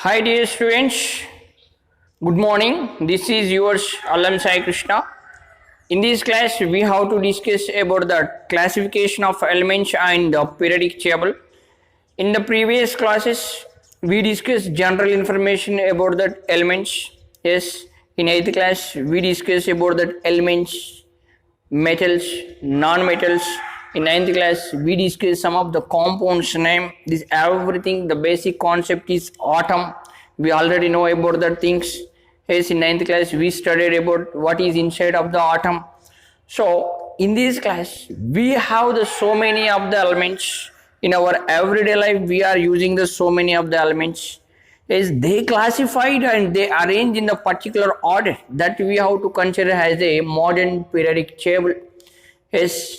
Hi dear students, good morning. This is yours 𝙚𝙧𝙨. In this class we have to discuss about the classification of elements and the periodic table. In the previous classes we discussed general information about the elements. Yes, in 8th class we discussed about the elements, metals, non-metals. In 9th class we discussed some of the compounds name. This everything, the basic concept is atom. We already know about the things. Yes, in 9th class we studied about what is inside of the atom. So in this class we have the so many of the elements. In our everyday life we are using the so many of the elements. Is they classified and they arranged in a particular order that we have to consider as a modern periodic table. Yes,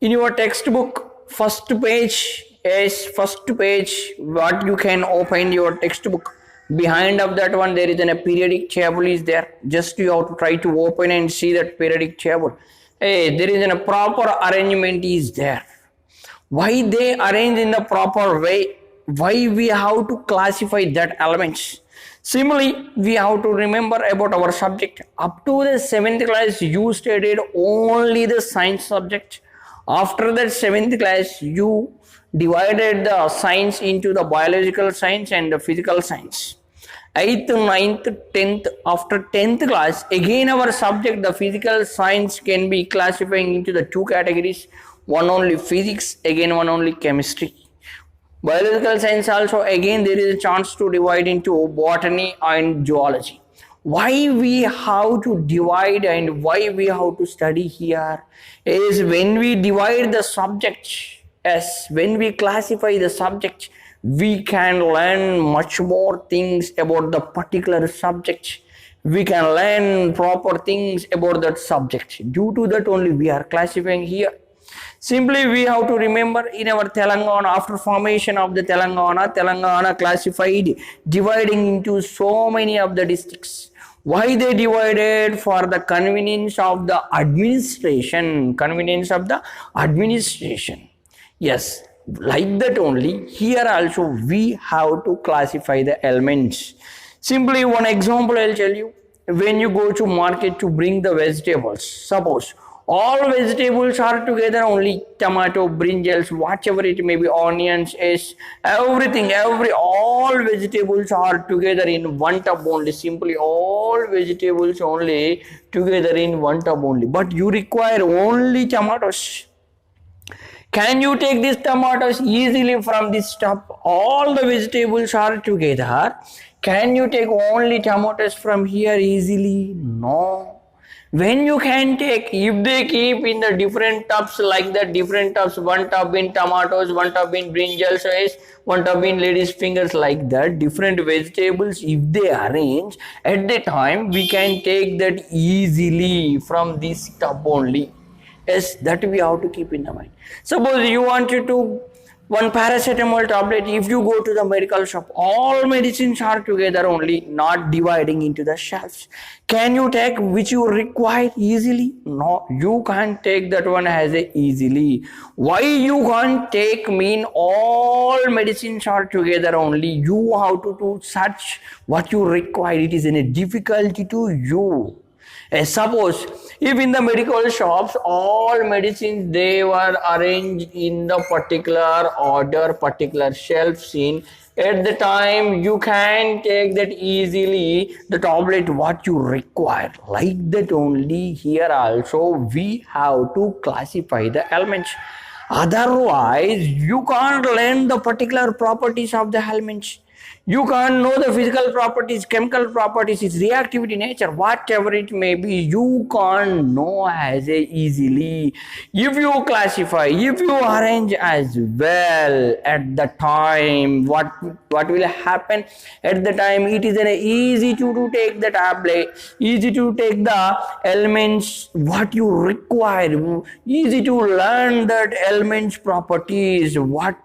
in your textbook first page, what you can open your textbook, behind of that one there is a periodic table is there. Just you have to try to open and see that periodic table. There is a proper arrangement is there. Why they arrange in the proper way? Why we have to classify that elements? Similarly, we have to remember about our subject. Up to the 7th class you studied only the science subject. After that 7th class you divided the science into the biological science and the physical science. 8th, 9th, 10th, after 10th class again our subject, the physical science, can be classifying into the two categories. One only physics, again one only chemistry. Biological science also again there is a chance to divide into botany and zoology. Why we have to divide and why we have to study here is when we divide the subject, yes, when we classify the subject, we can learn much more things about the particular subject. We can learn proper things about that subject. Due to that only we are classifying here. Simply we have to remember in our Telangana, after formation of the Telangana classified, dividing into so many of the districts. Why they divided? For the convenience of the administration. Yes, like that only here also we have to classify the elements. Simply one example I'll tell you. When you go to market to bring the vegetables, suppose all vegetables are together, only tomato, brinjals, whatever it may be, onions, everything, all vegetables are together in one tub only. Simply all vegetables only together in one tub only. But you require only tomatoes. Can you take these tomatoes easily from this tub? All the vegetables are together. Can you take only tomatoes from here easily? No. When you can take, if they keep in the different tubs like that, different tubs, one tub in tomatoes, one tub in brinjals, one tub in ladies' fingers, like that, different vegetables, if they arrange, at the time we can take that easily from this tub only. Yes, that we have to keep in the mind. Suppose you wanted to one paracetamol tablet, if you go to the medical shop, all medicines are together only, not dividing into the shelves. Can you take which you require easily? No, you can't take that one as a easily. Why you can't take? Mean all medicines are together only. You have to search what you require. It is a difficulty to you. Suppose if in the medical shops all medicines they were arranged in the particular order, particular shelves in, at the time you can take that easily the tablet what you require. Like that only here also we have to classify the elements. Otherwise you can't learn the particular properties of the elements. You can't know the physical properties, chemical properties, its reactivity, nature, whatever it may be, you can't know as easily. If you classify, if you arrange as well at the time, what will happen? At the time it is easy to take the tablet, easy to take the elements what you require, easy to learn that elements properties, what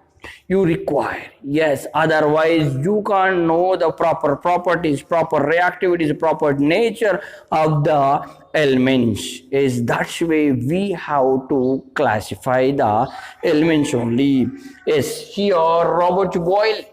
you require. Yes, otherwise you can't know the proper properties, proper reactivities, proper nature of the elements. Is that's way we have to classify the elements only. Yes, here Robert Boyle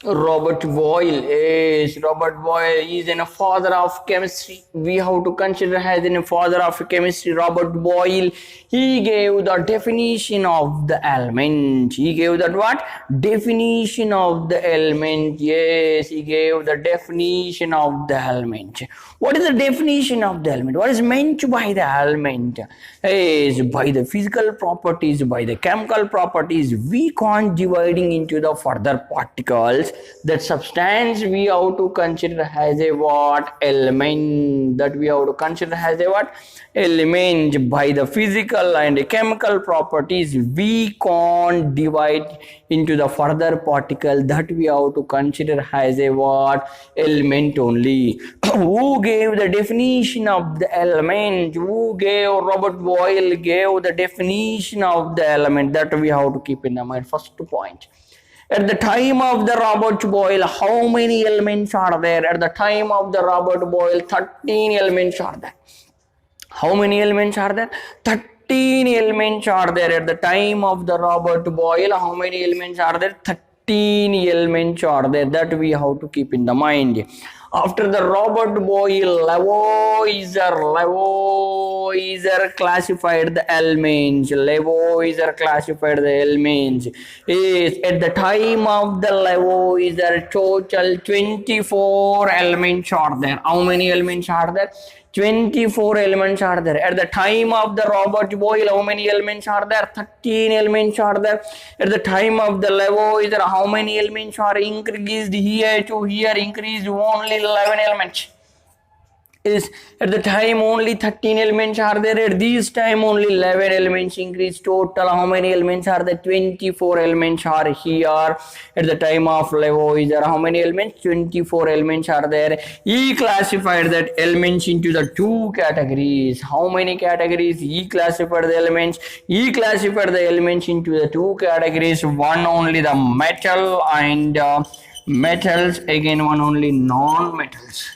Robert Boyle is Robert Boyle is a father of chemistry. We have to consider as a father of chemistry. Robert Boyle, he gave the definition of the element. He gave that what? Definition of the element. Yes, he gave the definition of the element. What is the definition of the element? What is meant by the element? Is by the physical properties, by the chemical properties, we can't dividing into the further particles. That substance we have to consider as a what? Element. That we have to consider as a what? Element. By the physical and chemical properties, we can't divide into the further particle. That we have to consider as a what? Element only. Who gave the definition of the element? Who gave? Robert Boyle gave the definition of the element. That we have to keep in mind. First point. At the time of the Robert Boyle, how many elements are there? At the time of the Robert Boyle, 13 elements are there. How many elements are there? 13 elements are there. At the time of the Robert Boyle, how many elements are there? 13 elements are there. That we have to keep in the mind. After the Robert Boyle, Lavoisier classified the elements. Lavoisier classified the elements. Is at the time of the Lavoisier, total 24 elements are there. How many elements are there? 24 elements are there. At the time of the Robert Boyle, how many elements are there? 13 elements are there. At the time of the Lavoisier, how many elements are increased here to here? Increased only 11 elements. Is at the time only 13 elements are there. At this time only 11 elements increase. Total how many elements are there? 24 elements are here. At the time of Lavoisier, how many elements? 24 elements are there. He classified that elements into the two categories. How many categories? He classified the elements. He classified the elements into the two categories. One only the metal and metals. Again one only non-metals.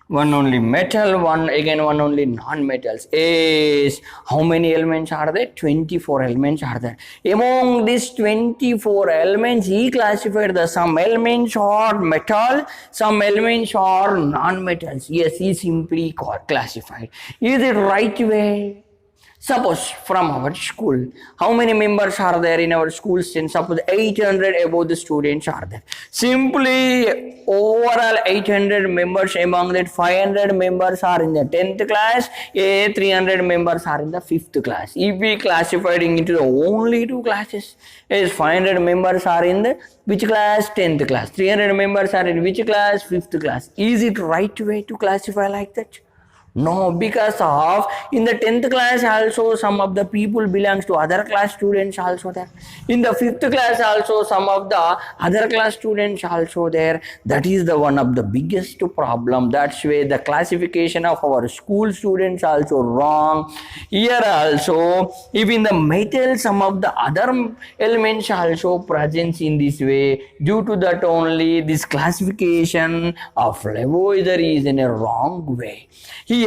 One only metal, one only non-metals. Is how many elements are there? 24 elements are there. Among these 24 elements, he classified the some elements are metal, some elements are non-metals. Yes, he simply classified. Is it right way? Suppose from our school, how many members are there in our school? Suppose 800 above the students are there. Simply overall 800 members, among that 500 members are in the 10th class, 300 members are in the 5th class. If we classified into the only two classes, is 500 members are in the which class? 10th class. 300 members are in which class? 5th class. Is it right way to classify like that? No, because of in the 10th class also some of the people belongs to other class students also there. In the 5th class also some of the other class students also there. That is the one of the biggest problem. That's why the classification of our school students also wrong. Here also, if in the metal some of the other elements also present in this way, due to that only this classification of Lavoisier is in a wrong way. Here,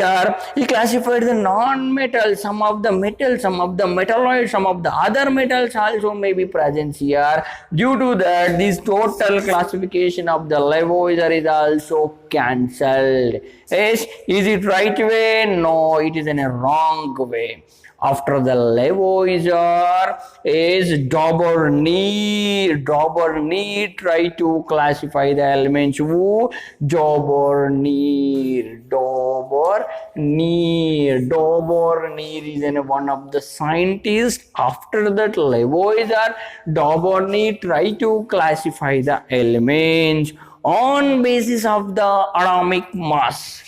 he classified the non-metal, some of the metal, some of the metalloids, some of the other metals also may be present here. Due to that, this total classification of the Lavoisier is also cancelled. Yes, is it right way? No, it is in a wrong way. After the Lavoisier is 𝙤𝙤𝙤 try to classify the elements. Who? 𝙤𝙤𝙤 is one of the scientists. After that Lavoisier, 𝙤𝙤𝙤 try to classify the elements on basis of the atomic mass.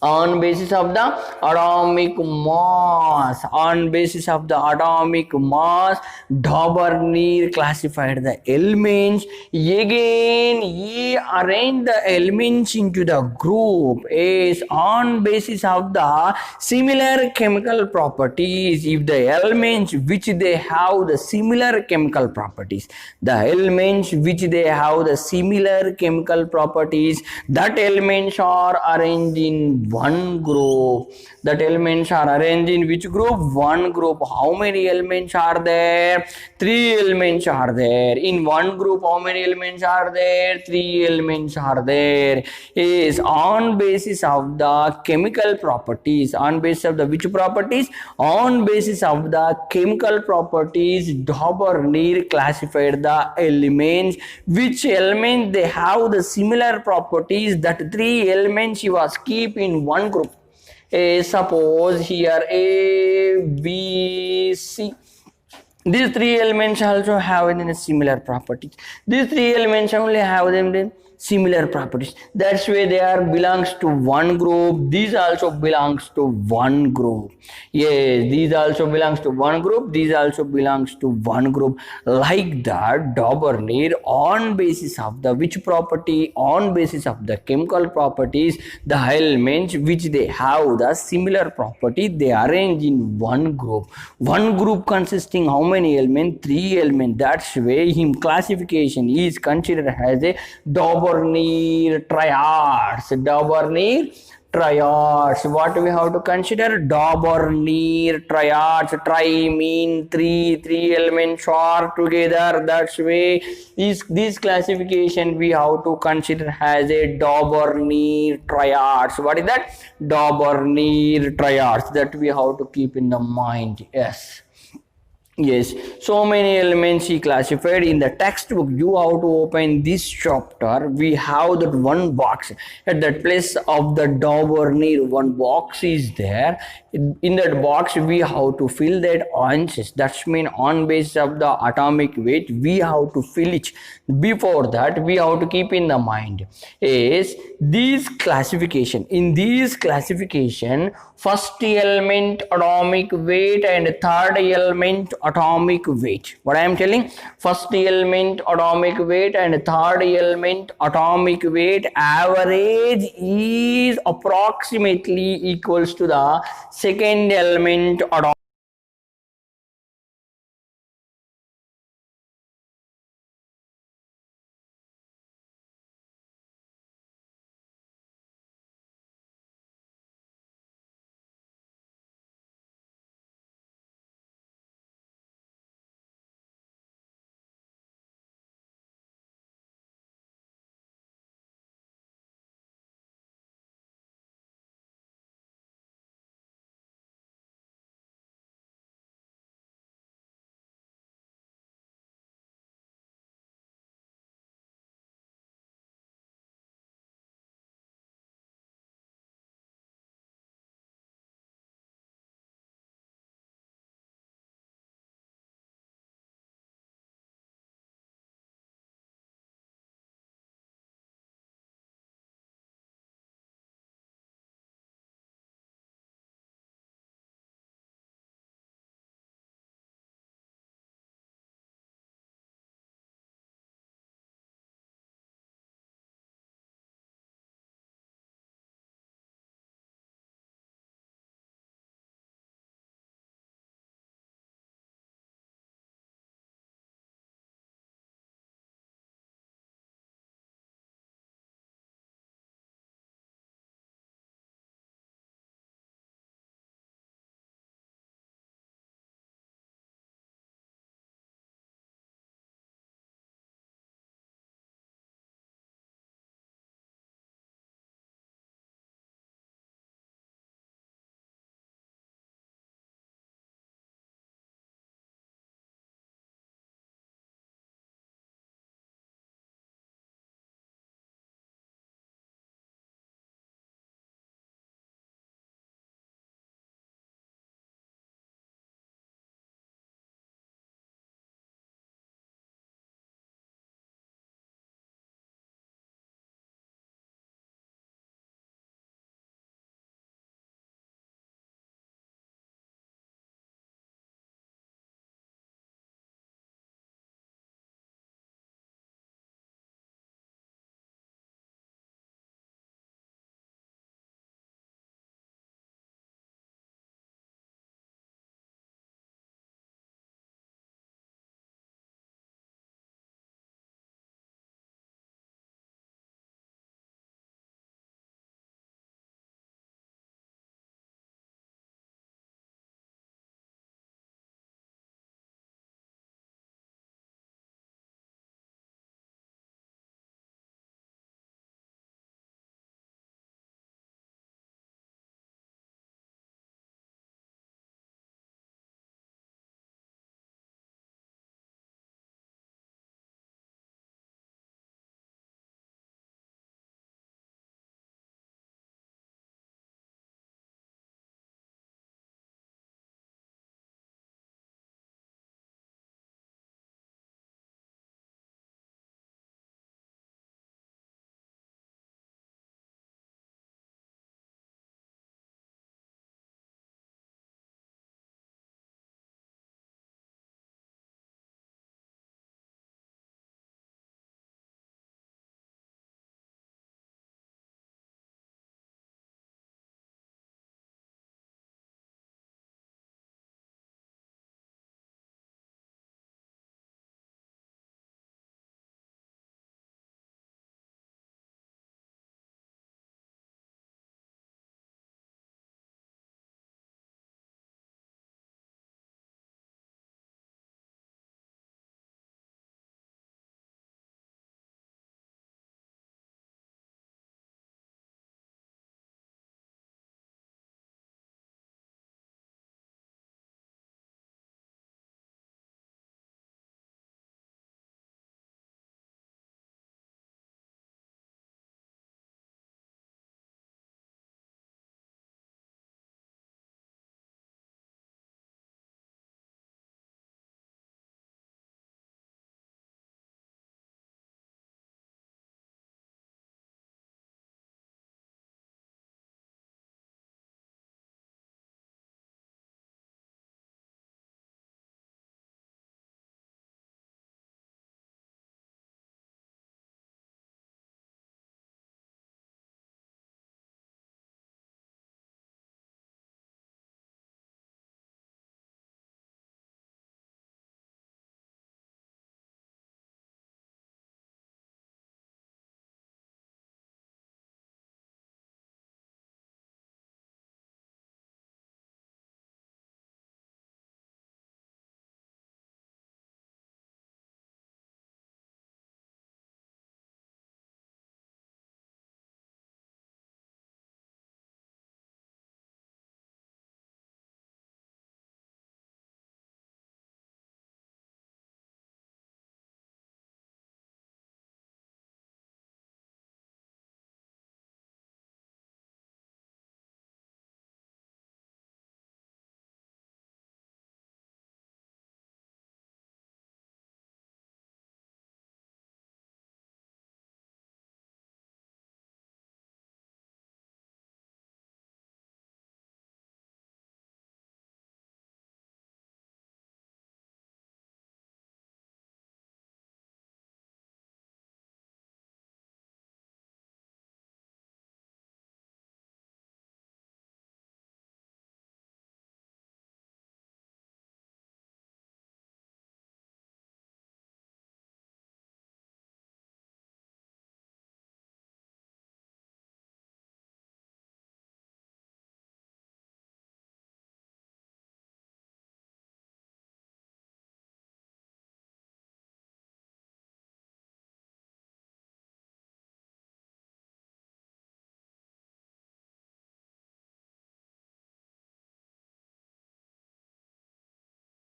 On basis of the atomic mass, 𝙤𝙤𝙤 classified the elements. Again, he arranged the elements into the group is on basis of the similar chemical properties. If the elements which they have the similar chemical properties, that elements are arranged in one group. That elements are arranged in which group? One group. How many elements are there? Three elements are there. In one group, how many elements are there? Three elements are there. Is on basis of the chemical properties. On basis of the which properties? On basis of the chemical properties, 𝙤𝙤𝙤𝙤 classified the elements. Which elements they have the similar properties? That three elements you was keep in one group. Suppose here A, B, C. These three elements also have then similar properties. These three elements only have them then similar properties. That's why they are belongs to one group. These also belongs to one group. Yes, these also belongs to one group. These also belongs to one group. Like that, 𝙤𝙤𝙤𝙤 on basis of the which property? On basis of the chemical properties, the elements which they have the similar property, they arrange in one group. One group consisting how many elements? Three elements. That's why him classification is considered as a 𝙤𝙤𝙤𝙤 triads. 𝙤𝙤𝙤𝙤 triads. What we have to consider? 𝙤𝙤𝙤𝙤 triads. Tri mean three elements are together. That's why this classification we have to consider as a 𝙤𝙤𝙤𝙤 triads. What is that? 𝙤𝙤𝙤𝙤 triads. That we have to keep in the mind. Yes. Yes, so many elements he classified. In the textbook, you have to open this chapter. We have that one box. At that place of the 𝙤𝙤𝙤𝙤, one box is there. In that box, we have to fill that answers. That's mean on basis of the atomic weight, we have to fill it. Before that, we have to keep in the mind is this classification. In this classification, first element atomic weight and third element atomic weight. What I am telling? First element atomic weight and third element atomic weight average is approximately equals to the second element atomic